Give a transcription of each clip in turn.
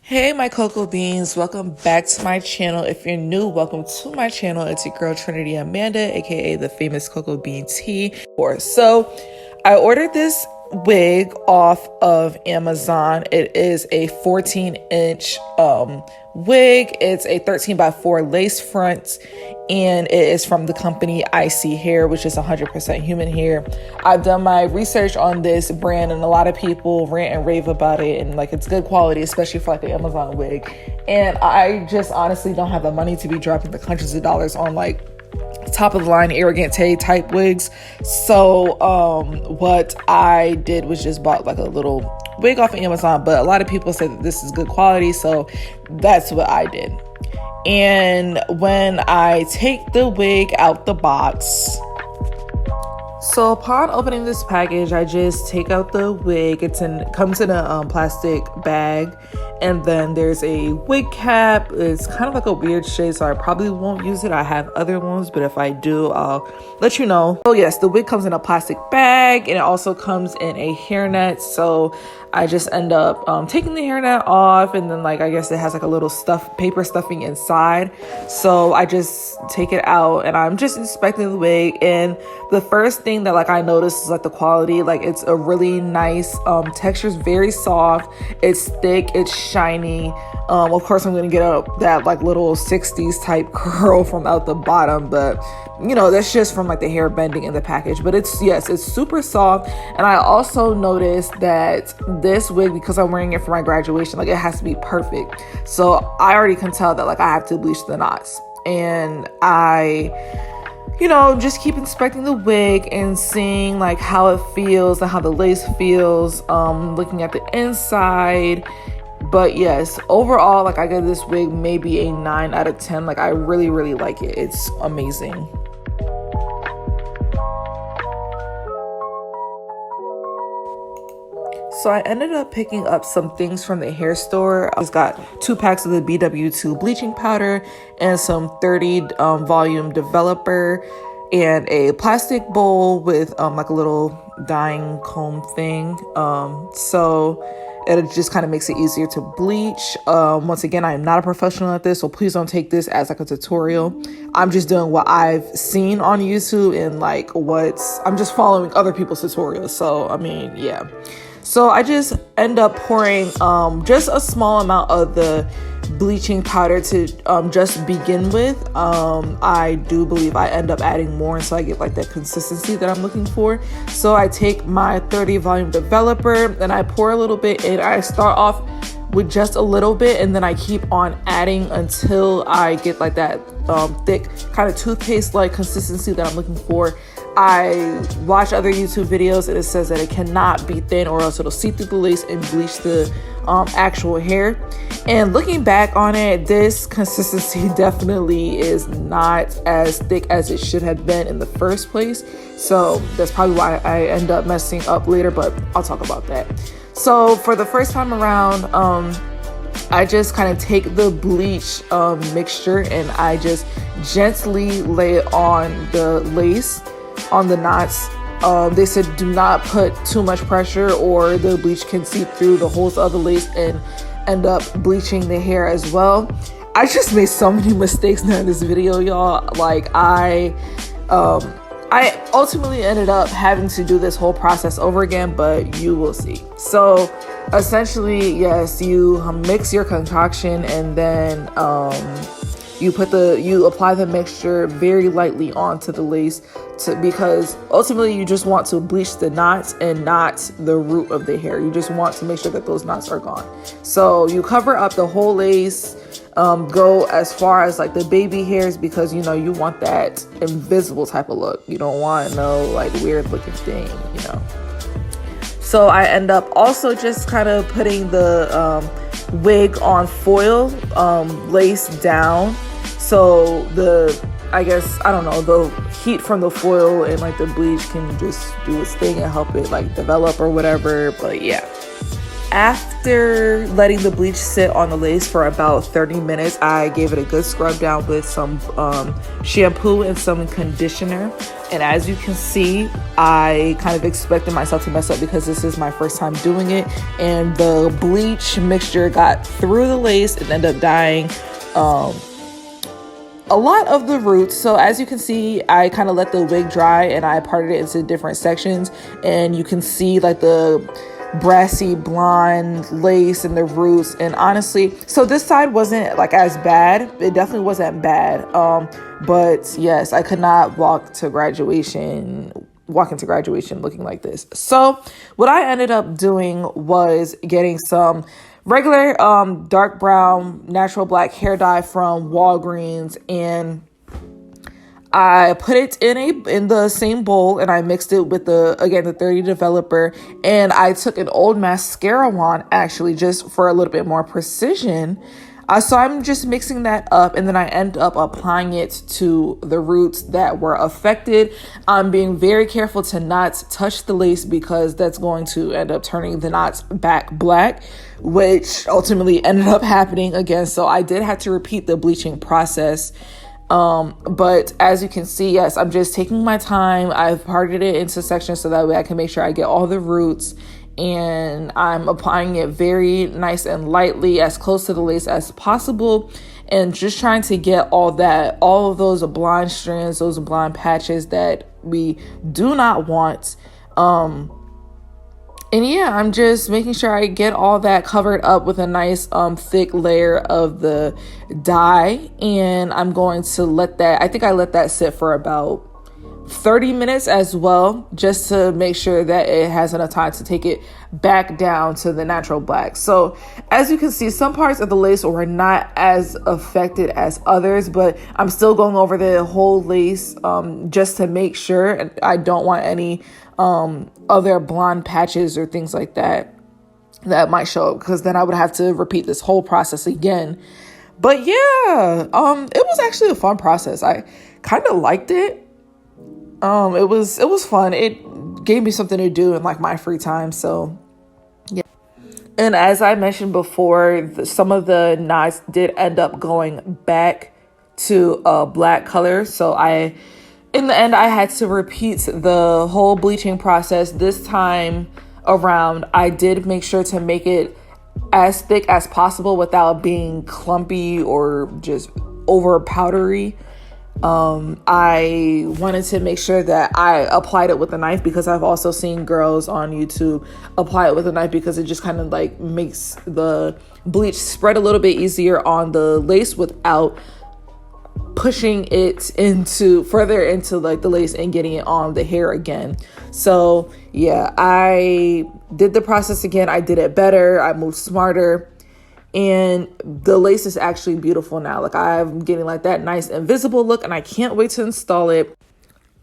Hey my cocoa beans, welcome back to my channel. If you're new, welcome to my channel. It's your girl Trinity Amanda, aka the famous cocoa bean tea. So I ordered this wig off of Amazon. It is a 14-inch wig. It's a 13x4 lace front, and it is from the company Icy Hair, which is 100% human hair. I've done my research on this brand, and a lot of people rant and rave about it, and like it's good quality, especially for like the Amazon wig. And I just honestly don't have the money to be dropping the hundreds of dollars on like top of the line arrogant type wigs. So what I did was just bought like a little wig off of Amazon, but a lot of people say that this is good quality, so that's what I did. And when I take the wig out the box, so upon opening this package, I just take out the wig. It comes in a plastic bag, and then there's a wig cap. It's kind of like a weird shade, so I probably won't use it. I have other ones, but if I do, I'll let you know. So yes, the wig comes in a plastic bag, and it also comes in a hairnet. So I just end up taking the hairnet off, and then like I guess it has like a little paper stuffing inside. So I just take it out, and I'm just inspecting the wig, and the first thing that like I noticed is like the quality. Like it's a really nice texture's very soft, it's thick, it's shiny. Of course I'm gonna get that like little 60s type curl from out the bottom, but you know, that's just from like the hair bending in the package. But it's super soft. And I also noticed that this wig, because I'm wearing it for my graduation, like it has to be perfect. So I already can tell that like I have to bleach the knots, and I just keep inspecting the wig and seeing like how it feels and how the lace feels, looking at the inside. But yes, overall, like I give this wig maybe a 9 out of 10. Like I really, really like it. It's amazing. So I ended up picking up some things from the hair store. I just got 2 packs of the BW2 bleaching powder and some 30 volume developer and a plastic bowl with like a little dyeing comb thing. So it just kind of makes it easier to bleach. Once again, I am not a professional at this, so please don't take this as like a tutorial. I'm just doing what I've seen on YouTube, and like I'm just following other people's tutorials. So I mean, yeah. So I just end up pouring just a small amount of the bleaching powder to just begin with. I do believe I end up adding more, so I get like that consistency that I'm looking for. So I take my 30 volume developer and I pour a little bit in. I start off with just a little bit, and then I keep on adding until I get like that thick kind of toothpaste like consistency that I'm looking for. I watch other YouTube videos, and it says that it cannot be thin or else it'll seep through the lace and bleach the actual hair. And looking back on it, this consistency definitely is not as thick as it should have been in the first place. So that's probably why I end up messing up later, but I'll talk about that. So for the first time around, I just kind of take the bleach mixture, and I just gently lay it on the lace, on the knots. They said do not put too much pressure or the bleach can seep through the holes of the lace and end up bleaching the hair as well. I just made so many mistakes during this video, y'all. Like I ultimately ended up having to do this whole process over again, but you will see. So essentially, yes, you mix your concoction, and then you apply the mixture very lightly onto the lace because ultimately you just want to bleach the knots and not the root of the hair. You just want to make sure that those knots are gone. So you cover up the whole lace, go as far as like the baby hairs, because you want that invisible type of look. You don't want no like weird looking thing, So I end up also just kind of putting the wig on foil, lace down, so the heat from the foil and like the bleach can just do its thing and help it like develop or whatever. But yeah, after letting the bleach sit on the lace for about 30 minutes, I gave it a good scrub down with some shampoo and some conditioner. And as you can see, I kind of expected myself to mess up because this is my first time doing it. And the bleach mixture got through the lace and ended up dyeing a lot of the roots. So as you can see, I kind of let the wig dry and I parted it into different sections, and you can see like the brassy blonde lace and the roots. And honestly, so this side wasn't like as bad. It definitely wasn't bad. But yes, I could not walk into graduation looking like this. So what I ended up doing was getting some regular dark brown natural black hair dye from Walgreens, and I put it in the same bowl, and I mixed it with the 30 developer, and I took an old mascara wand actually just for a little bit more precision. So I'm just mixing that up, and then I end up applying it to the roots that were affected. I'm being very careful to not touch the lace because that's going to end up turning the knots back black, which ultimately ended up happening again. So I did have to repeat the bleaching process. But as you can see, yes, I'm just taking my time. I've parted it into sections so that way I can make sure I get all the roots, and I'm applying it very nice and lightly, as close to the lace as possible, and just trying to get all of those blonde strands, those blonde patches that we do not want. And yeah, I'm just making sure I get all that covered up with a nice thick layer of the dye, and I'm going to let that sit for about 30 minutes as well, just to make sure that it has enough time to take it back down to the natural black. So as you can see, some parts of the lace were not as affected as others, but I'm still going over the whole lace just to make sure. And I don't want any other blonde patches or things like that might show up, because then I would have to repeat this whole process again. But yeah, it was actually a fun process. I kind of liked it. It was fun. It gave me something to do in like my free time. So yeah. And as I mentioned before, some of the knots did end up going back to a black color. So in the end, I had to repeat the whole bleaching process. This time around, I did make sure to make it as thick as possible without being clumpy or just over powdery. I wanted to make sure that I applied it with a knife, because I've also seen girls on YouTube apply it with a knife, because it just kind of like makes the bleach spread a little bit easier on the lace without pushing it further into like the lace and getting it on the hair again. So yeah, I did the process again. I did it better. I moved smarter. And the lace is actually beautiful now. Like, I'm getting like that nice invisible look, and I can't wait to install it.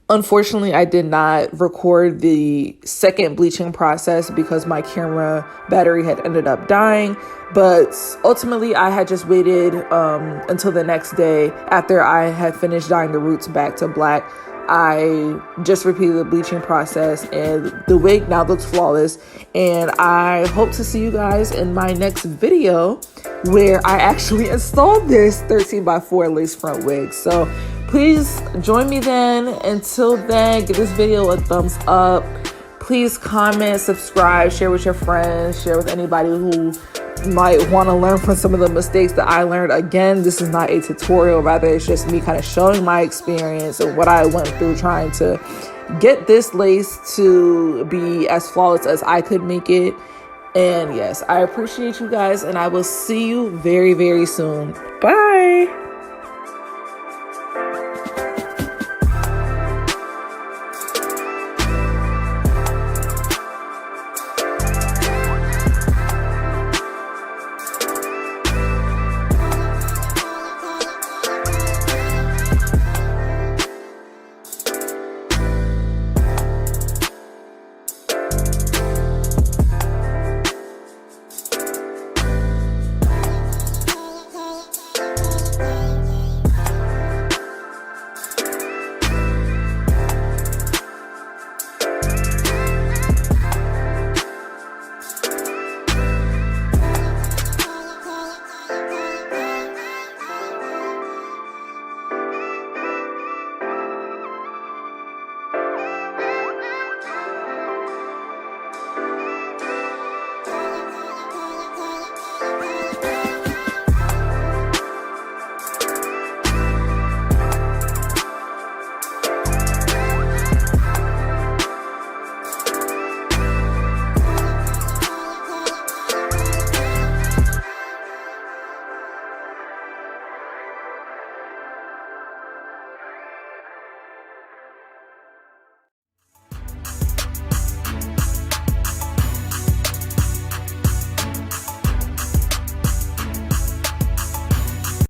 Unfortunately, I did not record the second bleaching process because my camera battery had ended up dying. But ultimately, I had just waited until the next day after I had finished dyeing the roots back to black. I just repeated the bleaching process, and the wig now looks flawless. And I hope to see you guys in my next video where I actually installed this 13x4 lace front wig. So please join me then. Until then, give this video a thumbs up. Please comment, subscribe, share with your friends, share with anybody who might want to learn from some of the mistakes that I learned. Again, this is not a tutorial, rather it's just me kind of showing my experience and what I went through trying to get this lace to be as flawless as I could make it. And yes, I appreciate you guys, and I will see you very, very soon. Bye.